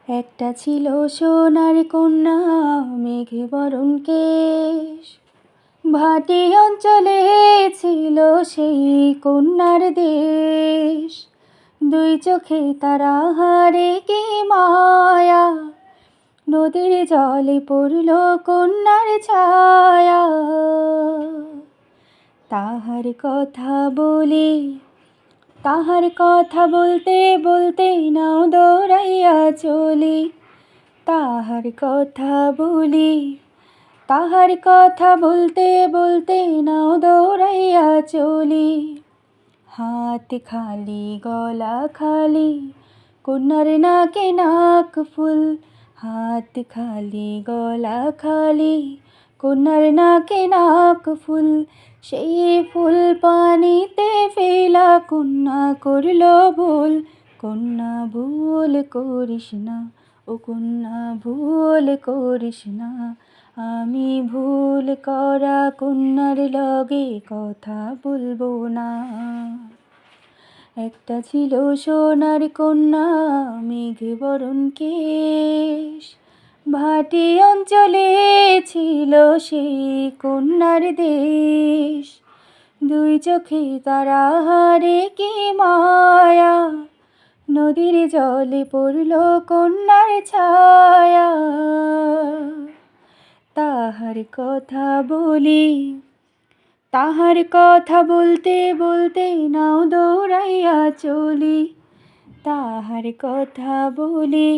একটা ছিল সোনার কন্যা, মেঘে বরণ কেশ। ভাটি অঞ্চলে ছিল সেই কন্যার দেশ। দুই চোখে তারা হারে কি মায়া, নদীর জলে পড়ল কন্যার ছায়া। তাহার কথা বলি, তাহার কথা বলতে বলতে নাও দৌড়াইয়া চলি। তাহার কথা বলি, তাহার কথা বলতে বলতে নাও দৌড়াইয়া চলি। হাত খালি গলা খালি, কন্যার নাকে নাক ফুল। হাত খালি গলা খালি, কন্যার নাকে নাক ফুল। সেই ফুল পানিতে ফেলা কন্যা করল ভুল। কন্যা ভুল করিস না, ও কন্যা ভুল করিস না। আমি ভুল করা কন্যার লগে কথা বলবো না। একটা ছিল সোনার কন্যা, মেঘে বরণ কেশ। ভাটি অঞ্চলে ছিল সেই কন্যার দেশ। দুই চোখে তারা হারে কি মায়া, নদীর জলে পড়ল কন্যার ছায়া। তাহার কথা বলি, তাহার কথা বলতে বলতে নাও দৌড়াইয়া চলি। তাহার কথা বলি,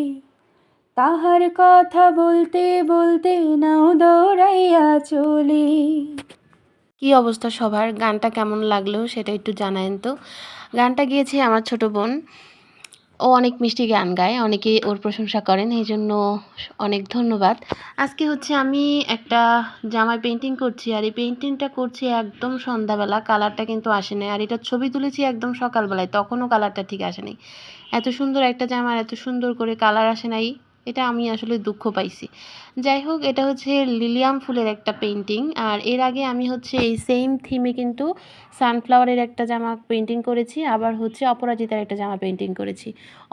তাহার কথা বলতে বলতে নাও দৌড়াইয়া চলি। কি অবস্থা সবার? গানটা কেমন লাগলো সেটা একটু জানায়েন তো। গানটা গেয়েছে আমার ছোট বোন। ও অনেক মিষ্টি গান গায়, অনেকেই ওর প্রশংসা করেন, এই জন্য অনেক ধন্যবাদ। আজকে হচ্ছে আমি একটা জামায় পেন্টিং করছি, আর এই পেন্টিংটা করছি একদম সন্ধ্যাবেলা। কালারটা কিন্তু আসে নাই, আর এটা ছবি তুলেছি একদম সকালবেলায়, তখনও কালারটা ঠিক আসে নাই। এত সুন্দর একটা জামার এত সুন্দর করে কালার আসে নাই, এটা আমি আসলে দুঃখ পাইছি। যাই হোক, এটা হচ্ছে লিলিয়াম ফুলের একটা পেন্টিং। আর এর আগে আমি হচ্ছে এই সেম থিমে কিন্তু সানফ্লাওয়ারের একটা জামা পেন্টিং করেছি, আবার হচ্ছে অপরাজিতার একটা জামা পেন্টিং করেছি।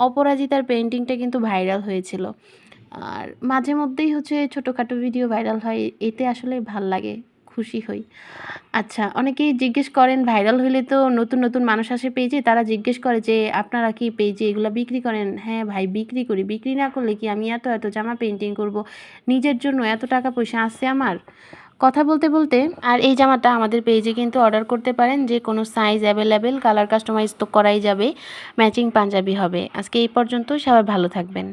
অপরাজিতার পেন্টিংটা কিন্তু ভাইরাল হয়েছিল। আর মাঝে মধ্যেই হচ্ছে ছোটোখাটো ভিডিও ভাইরাল হয়, এতে আসলে ভাল লাগে, খুশি হই। আচ্ছা, অনেকেই জিজ্ঞেস করেন ভাইরাল হলে তো নতুন নতুন মানুষ আসে পেজে, তারা জিজ্ঞেস করে যে আপনারা কি পেজে এগুলো বিক্রি করেন? হ্যাঁ ভাই, বিক্রি করি। বিক্রি না করলে কি আমি এত এত জামা পেন্টিং করব? নিজের জন্য এত টাকা পয়সা আছে আমার? কথা বলতে বলতে, আর এই জামাটা আমাদের পেজে কিন্তু অর্ডার করতে পারেন, যে কোনো সাইজ অ্যাভেলেবেল, কালার কাস্টমাইজ তো করাই যাবে, ম্যাচিং পাঞ্জাবি হবে। আজকে এই পর্যন্ত, সবাই ভালো থাকবেন।